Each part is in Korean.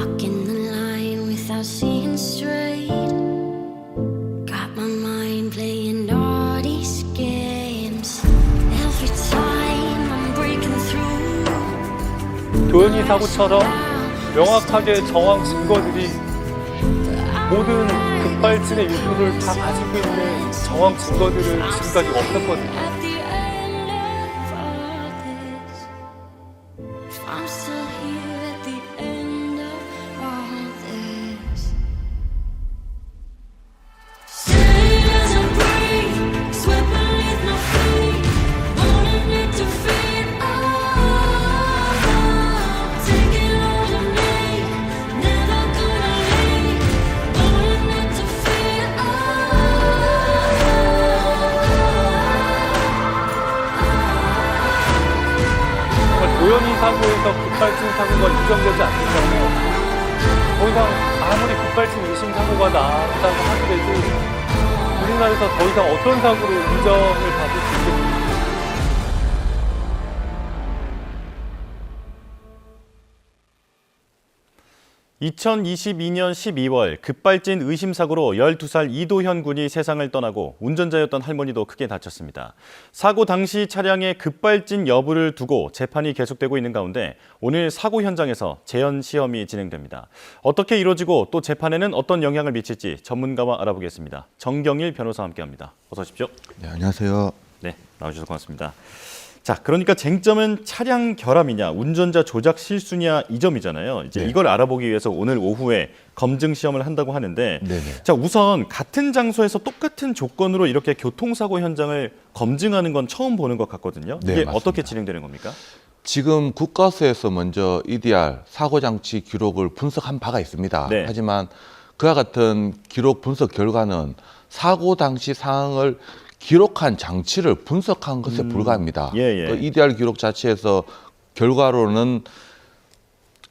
walking the line without seeing straight. Got my mind playing all these games. Every time I'm breaking through. 도연이 사고처럼 명확하게 정황 증거들이 모든 급발진의 일부를 다 가지고 있는 정황 증거들을 지금까지 없었거든요. At the end of all this, I'm still here at the end of all this. Stay as I breathe, swept beneath my feet, wanting it to fade out. Taking all of me, never gonna leave, wanting it to fade 정말 도연이 사고에서 급발진 사고가 인정되지 않는다면 더 이상 아무리 급발진 의심 사고가 났다고 하더라도 우리나라에서 더 이상 어떤 사고로 인정을 받을 수 있겠습니까? 2022년 12월 급발진 의심사고로 12살 이도현 군이 세상을 떠나고 운전자였던 할머니도 크게 다쳤습니다. 사고 당시 차량의 급발진 여부를 두고 재판이 계속되고 있는 가운데 오늘 사고 현장에서 재현 시험이 진행됩니다. 어떻게 이루어지고 또 재판에는 어떤 영향을 미칠지 전문가와 알아보겠습니다. 정경일 변호사와 함께합니다. 어서 오십시오. 네, 안녕하세요. 네, 나와주셔서 고맙습니다. 자, 그러니까 쟁점은 차량 결함이냐, 운전자 조작 실수냐 이 점이잖아요. 이제 네. 이걸 알아보기 위해서 오늘 오후에 검증 시험을 한다고 하는데, 네네. 자, 우선 같은 장소에서 똑같은 조건으로 이렇게 교통사고 현장을 검증하는 건 처음 보는 것 같거든요. 네, 이게 맞습니다. 어떻게 진행되는 겁니까? 지금 국가수에서 먼저 EDR 사고장치 기록을 분석한 바가 있습니다. 네. 하지만 그와 같은 기록 분석 결과는 사고 당시 상황을 기록한 장치를 분석한 것에 불과합니다. 예, 예. 그 EDR 기록 자체에서 결과로는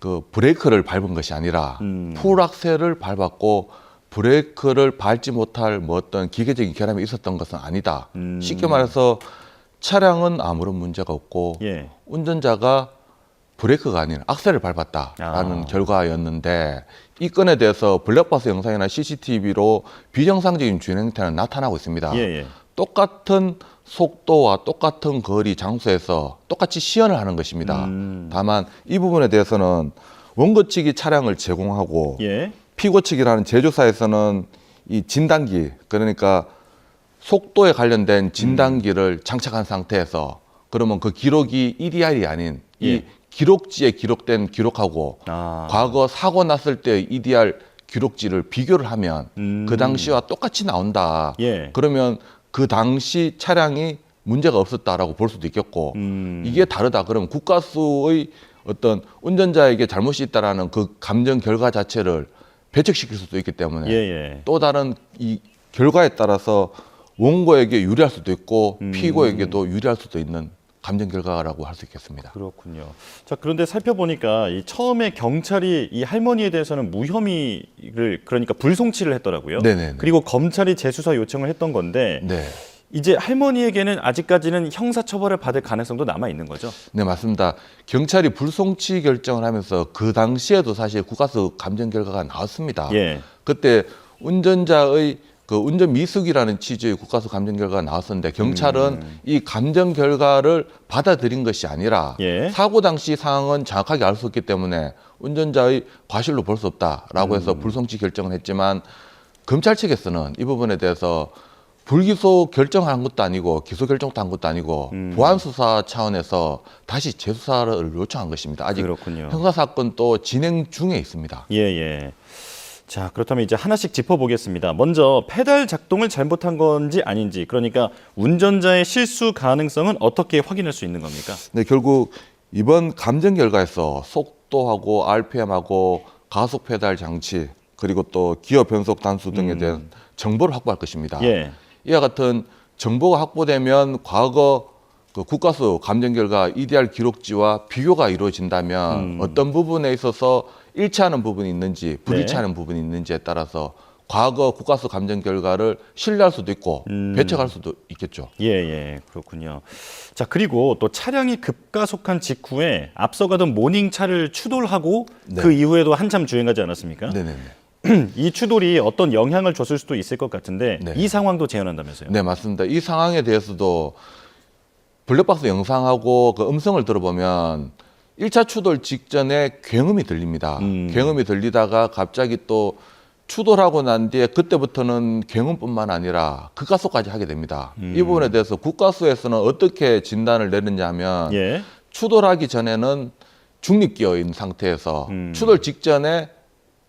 그 브레이크를 밟은 것이 아니라 풀악셀을 밟았고 브레이크를 밟지 못할 뭐 어떤 기계적인 결함이 있었던 것은 아니다. 쉽게 말해서 차량은 아무런 문제가 없고 예. 운전자가 브레이크가 아닌 악셀을 밟았다라는 아. 결과였는데 이 건에 대해서 블랙박스 영상이나 CCTV로 비정상적인 주행 행태는 나타나고 있습니다. 예, 예. 똑같은 속도와 똑같은 거리 장소에서 똑같이 시연을 하는 것입니다. 다만 이 부분에 대해서는 원고 측이 차량을 제공하고 예. 피고 측이라는 제조사에서는 이 진단기, 그러니까 속도에 관련된 진단기를 장착한 상태에서 그러면 그 기록이 EDR이 아닌 이 예. 기록지에 기록된 기록하고 아. 과거 사고 났을 때의 EDR 기록지를 비교를 하면 그 당시와 똑같이 나온다. 예. 그러면 그 당시 차량이 문제가 없었다라고 볼 수도 있겠고 이게 다르다. 그러면 국가수의 어떤 운전자에게 잘못이 있다라는 그 감정 결과 자체를 배척시킬 수도 있기 때문에 예, 예. 또 다른 이 결과에 따라서 원고에게 유리할 수도 있고 피고에게도 유리할 수도 있는 감정 결과라고 할 수 있겠습니다. 그렇군요. 자, 그런데 살펴보니까 이 처음에 경찰이 이 할머니에 대해서는 무혐의를, 그러니까 불송치를 했더라고요. 네네네. 그리고 검찰이 재수사 요청을 했던 건데 네. 이제 할머니에게는 아직까지는 형사처벌을 받을 가능성도 남아 있는 거죠? 네, 맞습니다. 경찰이 불송치 결정을 하면서 그 당시에도 사실 국가수 감정 결과가 나왔습니다. 예. 그때 운전자의 그 운전 미숙이라는 취지의 국가수 감정 결과가 나왔었는데 경찰은 이 감정 결과를 받아들인 것이 아니라 예. 사고 당시 상황은 정확하게 알 수 없기 때문에 운전자의 과실로 볼 수 없다라고 해서 불송치 결정을 했지만 검찰 측에서는 이 부분에 대해서 불기소 결정한 것도 아니고 기소 결정도 한 것도 아니고 보안 수사 차원에서 다시 재수사를 요청한 것입니다. 아직 그렇군요. 형사 사건도 진행 중에 있습니다. 예, 예. 자, 그렇다면 이제 하나씩 짚어보겠습니다. 먼저 페달 작동을 잘못한 건지 아닌지, 그러니까 운전자의 실수 가능성은 어떻게 확인할 수 있는 겁니까? 네, 결국 이번 감정 결과에서 속도하고 RPM하고 가속 페달 장치 그리고 또 기어 변속 단수 등에 대한 정보를 확보할 것입니다. 예. 이와 같은 정보가 확보되면 과거 그 국가수 감정 결과 EDR 기록지와 비교가 이루어진다면 어떤 부분에 있어서 일치하는 부분이 있는지 불일치하는 부분이 있는지에 따라서 과거 국가수 감정 결과를 신뢰할 수도 있고 배척할 수도 있겠죠. 예, 그렇군요. 자, 그리고 또 차량이 급가속한 직후에 앞서가던 모닝차를 추돌하고 네. 그 이후에도 한참 주행하지 않았습니까? 네네네. 이 추돌이 어떤 영향을 줬을 수도 있을 것 같은데 네. 이 상황도 재현한다면서요? 네, 맞습니다. 이 상황에 대해서도 블랙박스 영상하고 그 음성을 들어보면 1차 추돌 직전에 굉음이 들립니다. 굉음이 들리다가 갑자기 또 추돌하고 난 뒤에 그때부터는 굉음뿐만 아니라 급가속까지 하게 됩니다. 이 부분에 대해서 국가수에서는 어떻게 진단을 내렸냐 하면 예. 추돌하기 전에는 중립기어인 상태에서 추돌 직전에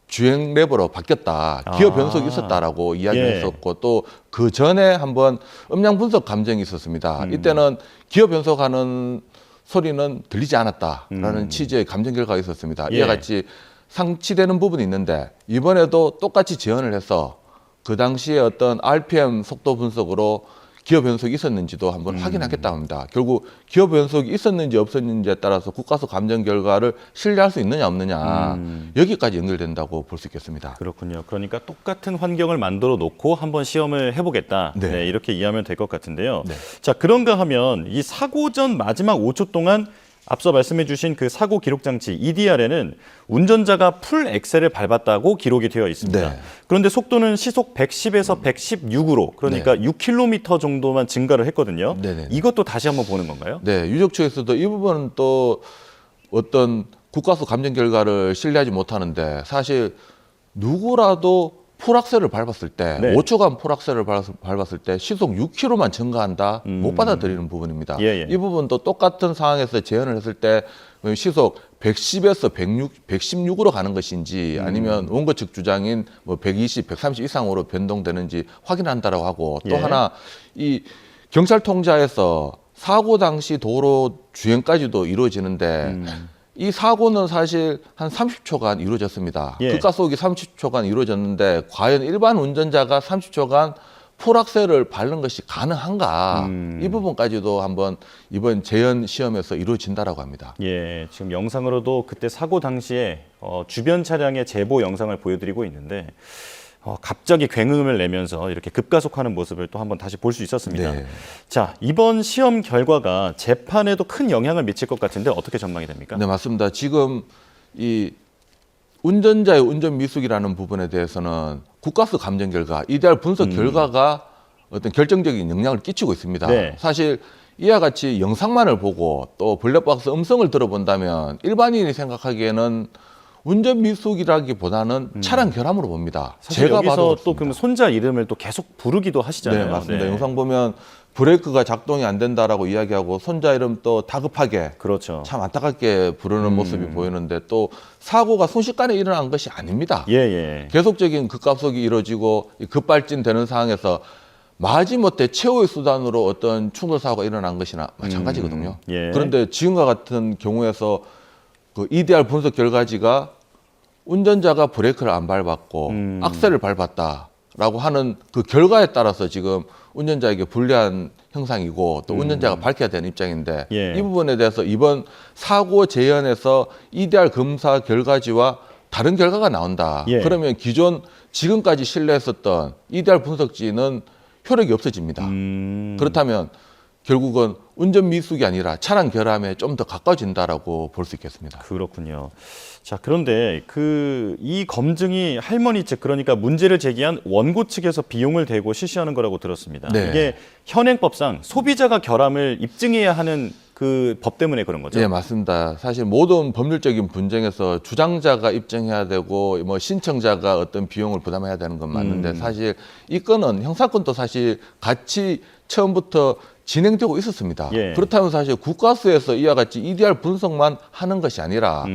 주행 레버로 바뀌었다. 기어 변속이 있었다라고 이야기했었고 또 그 전에 한번 음량 분석 감정이 있었습니다. 이때는 기어 변속하는 소리는 들리지 않았다라는 취지의 감정 결과가 있었습니다. 예. 이와 같이 상치되는 부분이 있는데 이번에도 똑같이 재현을 해서 그 당시에 어떤 RPM 속도 분석으로 기어 변속이 있었는지도 한번 확인하겠다고 합니다. 결국 기어 변속이 있었는지 없었는지에 따라서 국가수 감정 결과를 신뢰할 수 있느냐 없느냐 여기까지 연결된다고 볼 수 있겠습니다. 그렇군요. 그러니까 똑같은 환경을 만들어 놓고 한번 시험을 해보겠다. 네. 네, 이렇게 이해하면 될 것 같은데요. 네. 자, 그런가 하면 이 사고 전 마지막 5초 동안 앞서 말씀해 주신 그 사고 기록 장치 EDR에는 운전자가 풀 엑셀을 밟았다고 기록이 되어 있습니다. 네. 그런데 속도는 시속 110에서 116으로 그러니까 6km 정도만 증가를 했거든요. 네네. 이것도 다시 한번 보는 건가요? 네, 유족 측에서도 이 부분은 또 어떤 국가수 감정 결과를 신뢰하지 못하는데 사실 누구라도 풀악셀을 밟았을 때 네. 5초간 풀악셀을 밟았을 때 시속 6km만 증가한다 못 받아들이는 부분입니다. 예. 이 부분도 똑같은 상황에서 재현을 했을 때 시속 110에서 116으로 가는 것인지 아니면 원고 측 주장인 뭐 120, 130 이상으로 변동되는지 확인한다라고 하고 또 예. 하나 이 경찰 통자에서 사고 당시 도로 주행까지도 이루어지는데 이 사고는 사실 한 30초간 이루어졌습니다. 예. 급가속이 30초간 이루어졌는데 과연 일반 운전자가 30초간 풀악셀을 밟는 것이 가능한가? 이 부분까지도 한번 이번 재현 시험에서 이루어진다라고 합니다. 예, 지금 영상으로도 그때 사고 당시에 주변 차량의 제보 영상을 보여드리고 있는데 갑자기 굉음을 내면서 이렇게 급가속하는 모습을 또 한번 다시 볼 수 있었습니다. 네. 자, 이번 시험 결과가 재판에도 큰 영향을 미칠 것 같은데 어떻게 전망이 됩니까? 네, 맞습니다. 지금 이 운전자의 운전 미숙이라는 부분에 대해서는 국가수 감정 결과, EDR 분석 결과가 어떤 결정적인 영향을 끼치고 있습니다. 네. 사실 이와 같이 영상만을 보고 또 블랙박스 음성을 들어본다면 일반인이 생각하기에는 운전 미숙이라기보다는 차량 결함으로 봅니다. 사실 제가 봐도 여기서 또 그렇습니다. 그럼 손자 이름을 또 계속 부르기도 하시잖아요. 네, 맞습니다. 네. 영상 보면 브레이크가 작동이 안 된다라고 이야기하고 손자 이름 또 다급하게 그렇죠. 참 안타깝게 부르는 모습이 보이는데 또 사고가 순식간에 일어난 것이 아닙니다. 예. 계속적인 급가속이 이루어지고 급발진되는 상황에서 마지못해 최후의 수단으로 어떤 충돌 사고가 일어난 것이나 마찬가지거든요. 예. 그런데 지금과 같은 경우에서 그 EDR 분석 결과지가 운전자가 브레이크를 안 밟았고 악셀을 밟았다라고 하는 그 결과에 따라서 지금 운전자에게 불리한 형상이고 또 운전자가 밝혀야 되는 입장인데 예. 이 부분에 대해서 이번 사고 재현에서 EDR 검사 결과지와 다른 결과가 나온다. 예. 그러면 기존 지금까지 신뢰했었던 EDR 분석지는 효력이 없어집니다. 그렇다면 결국은 운전 미숙이 아니라 차량 결함에 좀 더 가까워진다라고 볼 수 있겠습니다. 그렇군요. 자, 그런데 이 검증이 할머니 측 그러니까 문제를 제기한 원고 측에서 비용을 대고 실시하는 거라고 들었습니다. 네. 이게 현행법상 소비자가 결함을 입증해야 하는 그 법 때문에 그런 거죠. 네, 맞습니다. 사실 모든 법률적인 분쟁에서 주장자가 입증해야 되고 뭐 신청자가 어떤 비용을 부담해야 되는 건 맞는데 사실 이 건은 형사건도 사실 같이 처음부터 진행되고 있었습니다. 예. 그렇다면 사실 국가수에서 이와 같이 EDR 분석만 하는 것이 아니라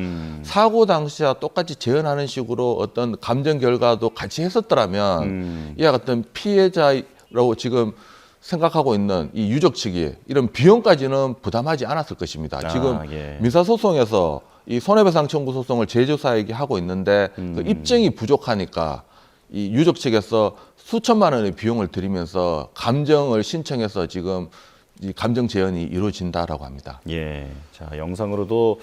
사고 당시와 똑같이 재현하는 식으로 어떤 감정 결과도 같이 했었더라면 이와 같은 피해자라고 지금 생각하고 있는 이 유족 측이 이런 비용까지는 부담하지 않았을 것입니다. 지금 예. 민사소송에서 이 손해배상 청구 소송을 제조사에게 하고 있는데 그 입증이 부족하니까 이 유족 측에서 수천만 원의 비용을 들이면서 감정을 신청해서 지금 이 감정 재현이 이루어진다라고 합니다. 예. 자, 영상으로도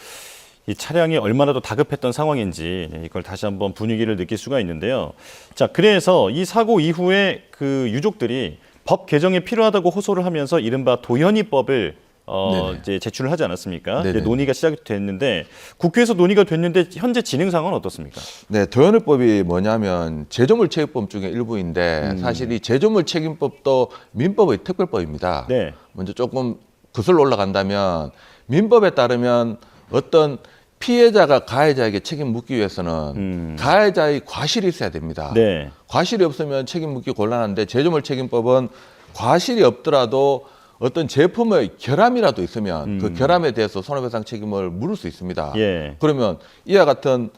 이 차량이 얼마나 더 다급했던 상황인지 이걸 다시 한번 분위기를 느낄 수가 있는데요. 자, 그래서 이 사고 이후에 그 유족들이 법 개정이 필요하다고 호소를 하면서 이른바 도현이법을 네네. 이제 제출을 하지 않았습니까? 네네. 이제 논의가 시작이 됐는데 국회에서 논의가 됐는데 현재 진행 상황은 어떻습니까? 네, 도현의법이 뭐냐면 제조물 책임법 중에 일부인데 사실 이 제조물 책임법도 민법의 특별법입니다. 네. 먼저 조금 거슬러 올라간다면 민법에 따르면 어떤 피해자가 가해자에게 책임 묻기 위해서는 가해자의 과실이 있어야 됩니다. 네. 과실이 없으면 책임 묻기 곤란한데 제조물 책임법은 과실이 없더라도 어떤 제품의 결함이라도 있으면 그 결함에 대해서 손해배상 책임을 물을 수 있습니다. 예. 그러면 이와 같은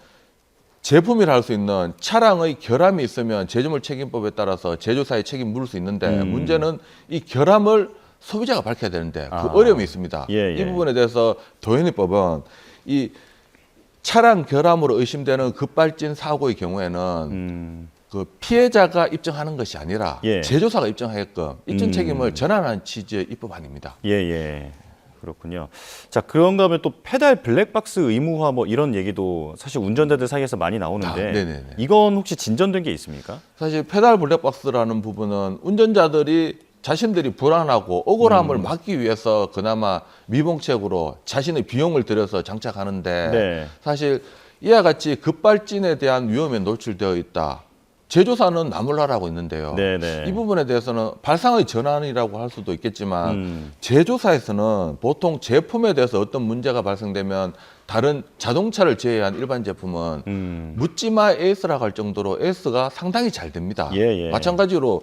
제품이라 할 수 있는 차량의 결함이 있으면 제조물 책임법에 따라서 제조사의 책임 물을 수 있는데 문제는 이 결함을 소비자가 밝혀야 되는데 그 어려움이 있습니다. 예, 예. 이 부분에 대해서 도현이법은 이 차량 결함으로 의심되는 급발진 사고의 경우에는 그 피해자가 입증하는 것이 아니라 예. 제조사가 입증하게끔 입증 책임을 전환하는 취지의 입법안입니다. 예, 예. 그렇군요. 자, 그런가 하면 또 페달 블랙박스 의무화 뭐 이런 얘기도 사실 운전자들 사이에서 많이 나오는데 네네네. 이건 혹시 진전된 게 있습니까? 사실 페달 블랙박스라는 부분은 운전자들이 자신들이 불안하고 억울함을 막기 위해서 그나마 미봉책으로 자신의 비용을 들여서 장착하는데 네. 사실 이와 같이 급발진에 대한 위험에 노출되어 있다. 제조사는 나몰라라고 있는데요. 네네. 이 부분에 대해서는 발상의 전환이라고 할 수도 있겠지만 제조사에서는 보통 제품에 대해서 어떤 문제가 발생되면 다른 자동차를 제외한 일반 제품은 묻지마 AS라고 할 정도로 AS가 상당히 잘 됩니다. 예, 예. 마찬가지로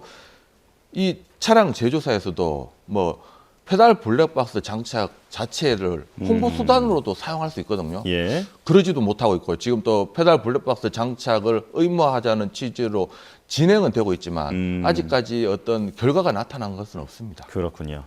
이 차량 제조사에서도 뭐 페달 블랙박스 장착 자체를 홍보 수단으로도 사용할 수 있거든요. 예. 그러지도 못하고 있고 지금 또 페달 블랙박스 장착을 의무화하자는 취지로 진행은 되고 있지만 아직까지 어떤 결과가 나타난 것은 없습니다. 그렇군요.